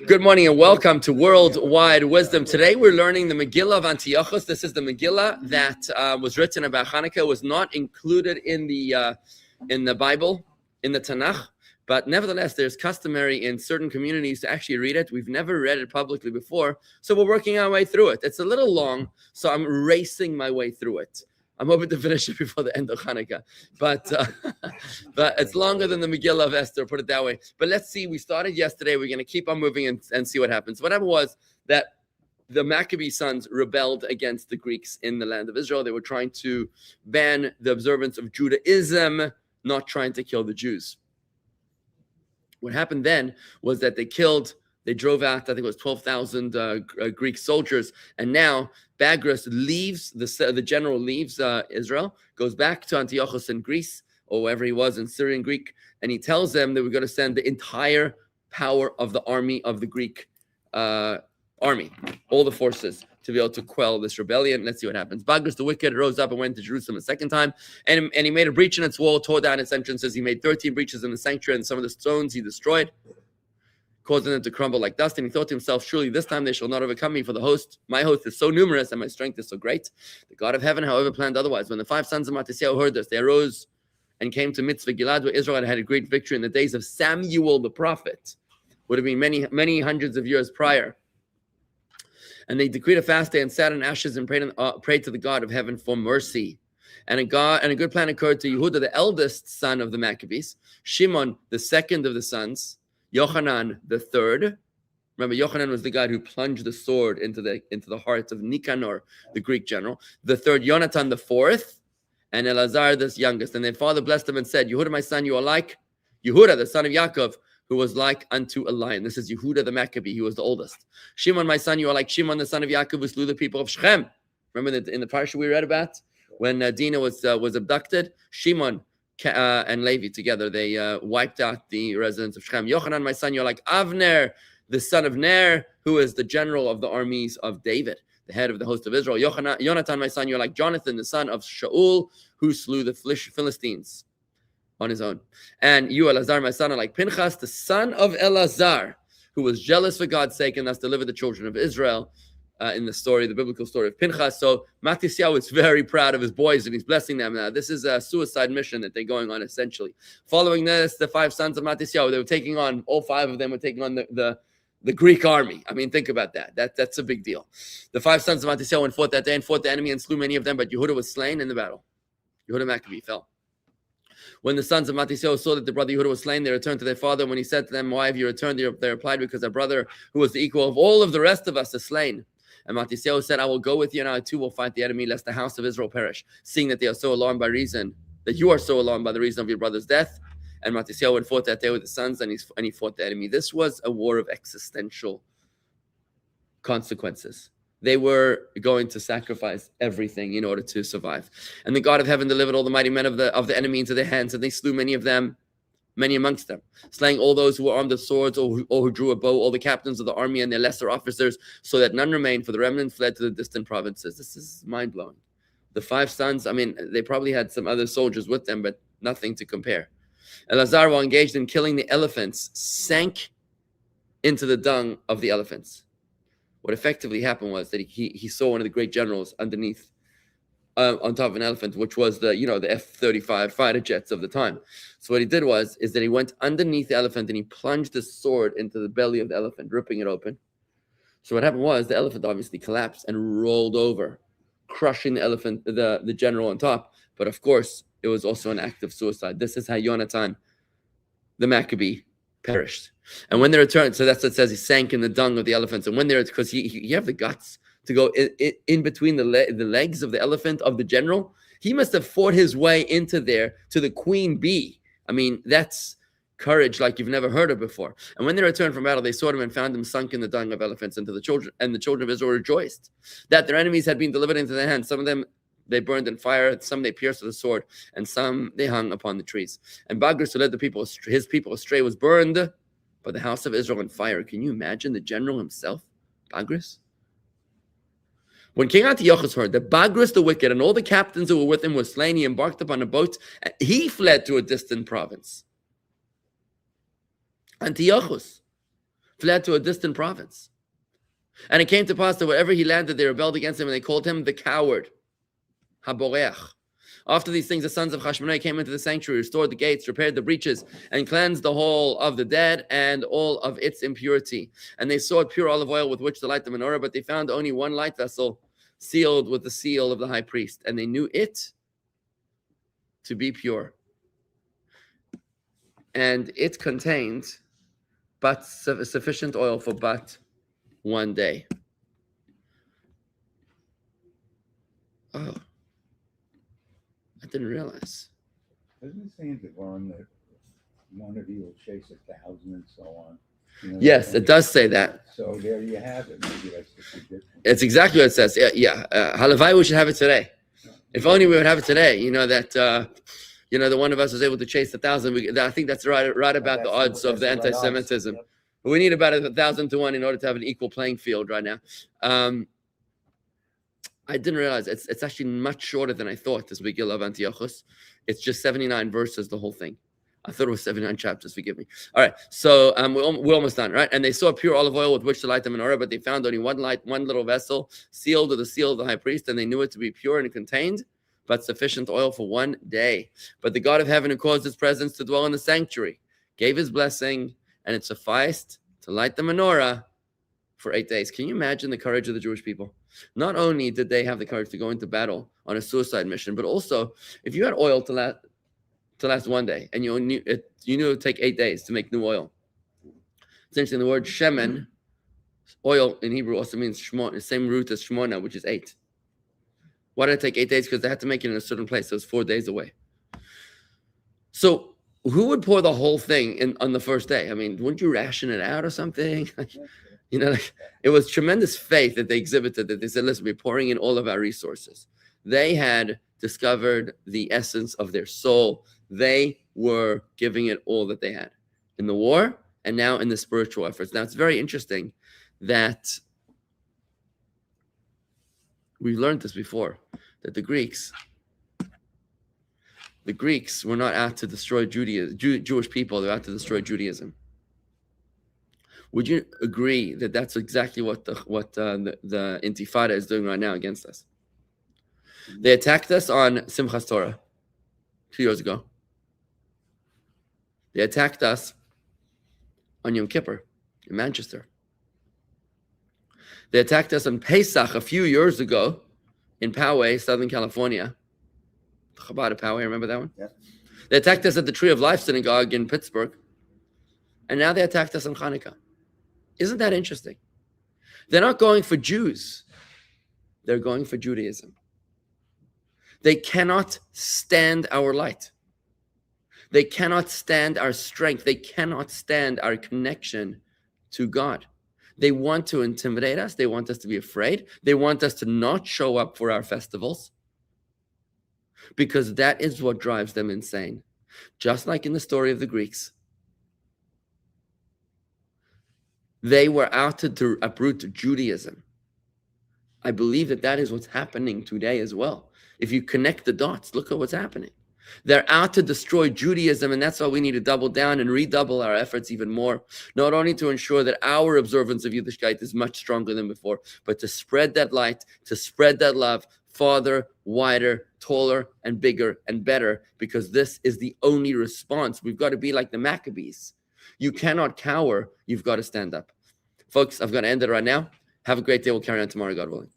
Good morning and welcome to Worldwide Wisdom. Today we're learning the Megillah of Antiochus. This is the Megillah that was written about Chanukah. It was not included in the Bible, in the Tanakh, but nevertheless there's customary in certain communities to actually read it. We've never read it publicly before, so we're working our way through it. It's a little long, so I'm racing my way through it. I'm hoping to finish it before the end of Chanukah, but it's longer than the Megillah of Esther, put it that way. But let's see, we started yesterday. We're going to keep on moving and see what happens. What happened was that the Maccabean sons rebelled against the Greeks in the land of Israel. They were trying to ban the observance of Judaism, not trying to kill the Jews. What happened then was that they drove out, I think it was 12,000 Greek soldiers, and now Bagras leaves, the general leaves Israel, goes back to Antiochus in Greece, or wherever he was in Syrian Greek, and he tells them that we're going to send the entire power of the army of the Greek army, all the forces, to be able to quell this rebellion. Let's see what happens. Bagras the wicked rose up and went to Jerusalem a second time, and he made a breach in its wall, tore down its entrances. He made 13 breaches in the sanctuary, and some of the stones he destroyed, causing them to crumble like dust. And he thought to himself, surely this time they shall not overcome me, for my host is so numerous and my strength is so great. The God of heaven, however, planned otherwise. When the 5 sons of Mattathias heard this, they arose and came to Mitzvah Gilad, where Israel had a great victory in the days of Samuel the prophet. Would have been many hundreds of years prior. And they decreed a fast day and sat in ashes and prayed to the God of heaven for mercy. And a good plan occurred to Yehuda, the eldest son of the Maccabees, Shimon, the second of the sons, Yochanan the third. Remember, Yochanan was the guy who plunged the sword into the heart of Nicanor, the Greek general. The third, Yonatan the fourth, and Elazar the youngest. And their father blessed them and said, Yehuda, my son, you are like Yehuda, the son of Yaakov, who was like unto a lion. This is Yehuda the Maccabee. He was the oldest. Shimon, my son, you are like Shimon, the son of Yaakov, who slew the people of Shechem. Remember that in the parsha we read about when Dinah was abducted? Shimon and Levi together, they wiped out the residents of Shechem. Yochanan, my son, you're like Avner, the son of Ner, who is the general of the armies of David, the head of the host of Israel. Yonatan, my son, you're like Jonathan, the son of Shaul, who slew the Philistines on his own. And you, Elazar, my son, are like Pinchas, the son of Elazar, who was jealous for God's sake and thus delivered the children of Israel. In the biblical story of Pinchas. So Mattathias is very proud of his boys and he's blessing them now. This is a suicide mission that they're going on essentially. Following this, the 5 sons of Mattathias, they were taking on, all 5 of them were taking on the Greek army. I mean, think about that. That's a big deal. The 5 sons of Mattathias went forth that day and fought the enemy and slew many of them, but Yehuda was slain in the battle. Yehuda Maccabee fell. When the sons of Mattathias saw that the brother Yehuda was slain, they returned to their father. When he said to them, why have you returned? They replied, because our brother, who was the equal of all of the rest of us, is slain. And Mattathias said, I will go with you, and I too will fight the enemy, lest the house of Israel perish, seeing that they are so alarmed that you are so alarmed by the reason of your brother's death. And Mattathias went forth that day with the sons, and he fought the enemy. This was a war of existential consequences. They were going to sacrifice everything in order to survive. And the God of heaven delivered all the mighty men of the enemy into their hands, and they slew many amongst them, slaying all those who were armed with swords or who drew a bow, all the captains of the army and their lesser officers, so that none remained, for the remnant fled to the distant provinces. This is mind-blowing. The 5 sons, I mean, they probably had some other soldiers with them, but nothing to compare. Elazar, while engaged in killing the elephants, sank into the dung of the elephants. What effectively happened was that he saw one of the great generals underneath, on top of an elephant, which was the F-35 fighter jets of the time. So what he did is that he went underneath the elephant and he plunged his sword into the belly of the elephant, ripping it open. So what happened was the elephant obviously collapsed and rolled over, crushing the elephant, the general on top. But of course, it was also an act of suicide. This is how Yonatan, the Maccabee, perished. And when they returned, so that's what it says, he sank in the dung of the elephants. And when they're, because he have the guts to go in between the legs of the elephant of the general. He must have fought his way into there to the queen bee. I mean, that's courage like you've never heard of before. And when they returned from battle, they sought him and found him sunk in the dung of elephants. And the children of Israel rejoiced that their enemies had been delivered into their hands. Some of them they burned in fire, some they pierced with a sword, and some they hung upon the trees. And Bagras, who led his people astray, was burned by the house of Israel in fire. Can you imagine the general himself, Bagras? When King Antiochus heard that Bagras the wicked and all the captains who were with him were slain, he embarked upon a boat. He fled to a distant province. Antiochus fled to a distant province. And it came to pass that wherever he landed, they rebelled against him, and they called him the coward, Haboreach. After these things, the sons of Hashmonai came into the sanctuary, restored the gates, repaired the breaches, and cleansed the hall of the dead and all of its impurity. And they sought pure olive oil with which to light the menorah, but they found only one light vessel, sealed with the seal of the high priest. And they knew it to be pure. And it contained but sufficient oil for but one day. Oh, I didn't realize. Doesn't it say in the Quran that one of you will chase 1,000 and so on? You know, Yes, it does say that. So there you have it. Maybe that's the prediction. It's exactly what it says. Yeah. Halavai, we should have it today. If only we would have it today. You know that. The one of us was able to chase 1,000. I think that's right about the odds of the anti-Semitism. Yep. We need about 1,000 to 1 in order to have an equal playing field right now. I didn't realize it's actually much shorter than I thought, this Megillah of Antiochus. It's just 79 verses, the whole thing. I thought it was 79 chapters, forgive me. All right, so we're almost done, right? And they saw pure olive oil with which to light the menorah, but they found only one little vessel, sealed with the seal of the high priest, and they knew it to be pure, and it contained but sufficient oil for one day. But the God of heaven, who caused his presence to dwell in the sanctuary, gave his blessing, and it sufficed to light the menorah for 8 days. Can you imagine the courage of the Jewish people? Not only did they have the courage to go into battle on a suicide mission, but also if you had oil to last one day, and you knew it would take 8 days to make new oil. It's interesting, the word shemen, oil in Hebrew, also means shmon, the same root as shmona, which is 8. Why did it take 8 days? Because they had to make it in a certain place. So it was 4 days away. So who would pour the whole thing on the first day? I mean, wouldn't you ration it out or something? It was tremendous faith that they exhibited, that they said, listen, we're pouring in all of our resources. They had discovered the essence of their soul. They were giving it all that they had in the war and now in the spiritual efforts. Now, it's very interesting that we learned this before, that the Greeks were not out to destroy Jewish people. They're out to destroy Judaism. Would you agree that that's exactly what the Intifada is doing right now against us? They attacked us on Simchas Torah 2 years ago. They attacked us on Yom Kippur in Manchester. They attacked us on Pesach a few years ago in Poway, Southern California. Chabad of Poway, remember that one? Yeah. They attacked us at the Tree of Life Synagogue in Pittsburgh. And now they attacked us on Chanukah. Isn't that interesting? They're not going for Jews. They're going for Judaism. They cannot stand our light. They cannot stand our strength. They cannot stand our connection to God. They want to intimidate us. They want us to be afraid. They want us to not show up for our festivals because that is what drives them insane. Just like in the story of the Greeks. They were out to uproot Judaism. I believe that is what's happening today as well. If you connect the dots, look at what's happening. They're out to destroy Judaism, and that's why we need to double down and redouble our efforts even more, not only to ensure that our observance of Yiddishkeit is much stronger than before, but to spread that light, to spread that love farther, wider, taller, and bigger and better, because this is the only response. We've got to be like the Maccabees. You cannot cower. You've got to stand up. Folks, I've got to end it right now. Have a great day. We'll carry on tomorrow, God willing.